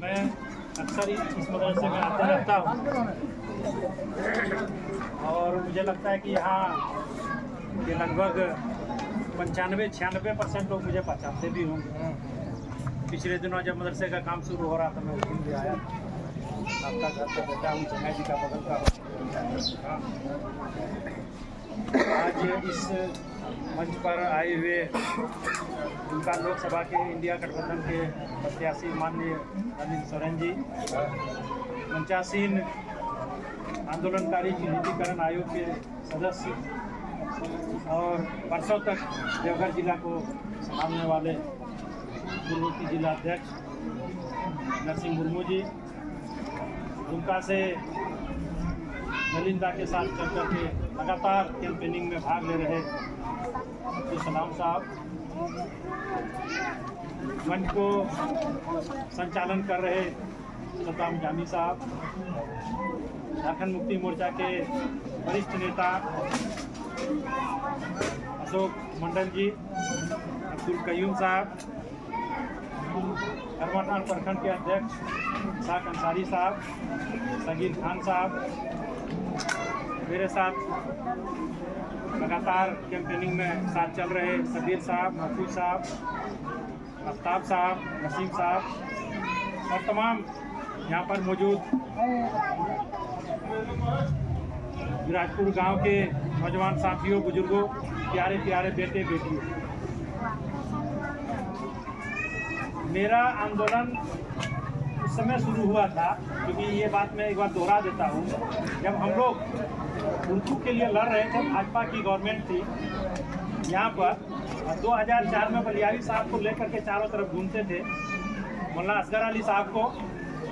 मैं अक्सर इस मदरसे में आता रहता हूँ और मुझे लगता है कि यहाँ के लगभग 95-96% लोग मुझे पहचानते भी होंगे। पिछले दिनों जब मदरसे का काम शुरू हो रहा था मैं उस दिन भी आया। आपका घर का बेटा हूँ, चंगाई जी का बगल का हूँ। आज इस मंच पर आए हुए उनका लोकसभा के इंडिया गठबंधन के प्रत्याशी माननीय नलिन सोरेन जी, मंचासीन आंदोलनकारी चिन्हितीकरण आयोग के सदस्य और वर्षों तक देवघर जिला को संभालने वाले पूर्ववर्ती जिला अध्यक्ष नरसिंह मुर्मू जी, दुमका से नलिंदा के साथ चल करके लगातार कैंपेनिंग में भाग ले रहे अब्दुल सलाम साहब, मंच को संचालन कर रहे सद्दाम जामी साहब, झारखंड मुक्ति मोर्चा के वरिष्ठ नेता अशोक मंडल जी, अब्दुल कयूम साहब, करमाटान प्रखंड के अध्यक्ष साक अंसारी साहब, सगीर खान साहब, मेरे साथ लगातार कैंपेनिंग में साथ चल रहे सबीर साहब, महफूज साहब, आफ्ताब साहब, नसीम साहब और तमाम यहाँ पर मौजूद विराजपुर गांव के नौजवान साथियों, बुजुर्गों, प्यारे प्यारे बेटे बेटियों, मेरा आंदोलन उस समय शुरू हुआ था, क्योंकि ये बात मैं एक बार दोहरा देता हूँ। जब हम लोग उर्दू के लिए लड़ रहे थे, भाजपा की गवर्नमेंट थी यहाँ पर, 2004 में बलियारी साहब को लेकर के चारों तरफ घूमते थे। मौलाना असगर अली साहब को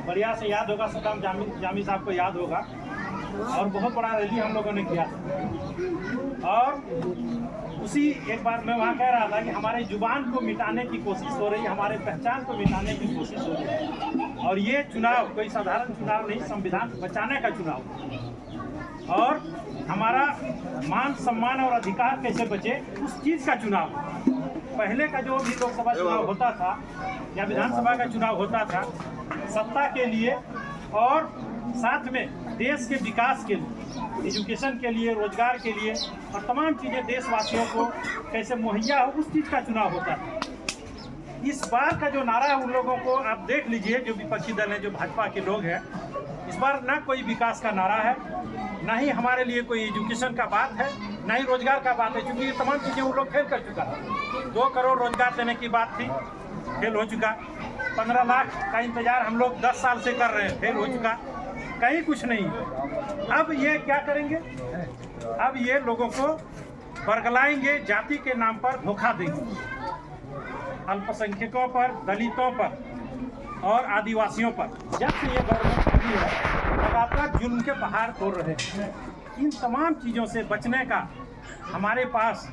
बढ़िया से याद होगा, सद्दाम जामी साहब को याद होगा, और बहुत बड़ा रैली हम लोगों ने किया था। और उसी एक बार मैं वहाँ कह रहा था कि हमारे जुबान को मिटाने की कोशिश हो रही है, हमारे पहचान को मिटाने की कोशिश हो रही है, और ये चुनाव कोई साधारण चुनाव नहीं, संविधान बचाने का चुनाव और हमारा मान सम्मान और अधिकार कैसे बचे उस चीज़ का चुनाव। पहले का जो भी लोकसभा चुनाव होता था या विधानसभा का चुनाव होता था, सत्ता के लिए और साथ में देश के विकास के लिए, एजुकेशन के लिए, रोजगार के लिए और तमाम चीज़ें देशवासियों को कैसे मुहैया हो उस चीज़ का चुनाव होता है। इस बार का जो नारा है उन लोगों को आप देख लीजिए, जो विपक्षी दल हैं, जो भाजपा के लोग हैं, इस बार ना कोई विकास का नारा है, ना ही हमारे लिए कोई एजुकेशन का बात है, ना ही रोजगार का बात है, क्योंकि ये तमाम चीज़ें उन लोग फेल कर चुका है। 2 करोड़ रोजगार देने की बात थी, फेल हो चुका। 15 लाख का इंतजार हम लोग 10 साल से कर रहे हैं, फेल हो चुका। कहीं कुछ नहीं। अब ये क्या करेंगे? अब ये लोगों को बरगलाएंगे, जाति के नाम पर धोखा देंगे, अल्पसंख्यकों पर, दलितों पर और आदिवासियों पर। जब से ये गवर्नमेंट आई है लगातार जुल्म के पहाड़ तोड़ रहे हैं। इन तमाम चीज़ों से बचने का हमारे पास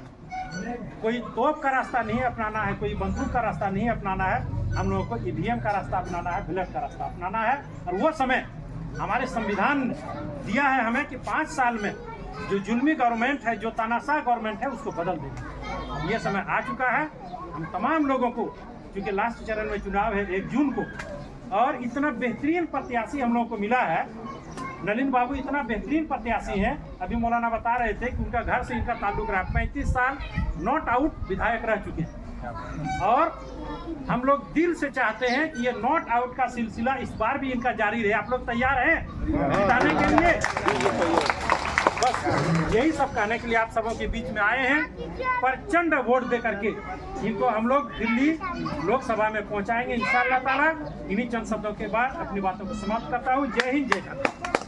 कोई तोप का रास्ता नहीं अपनाना है, कोई बंदूक का रास्ता नहीं अपनाना है। हम लोगों को ईवीएम का रास्ता अपनाना है, ब्लैक का रास्ता अपनाना है। और वो समय हमारे संविधान दिया है हमें कि 5 साल में जो जुल्मी गवर्नमेंट है, जो तानाशाह गवर्नमेंट है, उसको बदल देंगे। ये समय आ चुका है। हम तमाम लोगों को, क्योंकि लास्ट चरण में चुनाव है 1 जून को, और इतना बेहतरीन प्रत्याशी हम लोगों को मिला है। नलिन बाबू इतना बेहतरीन प्रत्याशी हैं। अभी मौलाना बता रहे थे कि उनका घर से इनका ताल्लुक रहा, 35 साल नॉट आउट विधायक रह चुके हैं। और हम लोग दिल से चाहते हैं कि ये नॉट आउट का सिलसिला इस बार भी इनका जारी रहे। आप लोग तैयार हैं जिताने के लिए? बस यही सब कहने के लिए आप सबों के बीच में आए हैं। प्रचंड वोट दे करके इनको हम लोग दिल्ली लोकसभा में पहुंचाएंगे इंशाअल्लाह ताला। इन्हीं चंद शब्दों के बाद अपनी बातों को समाप्त करता हूं। जय हिंद, जय भारत।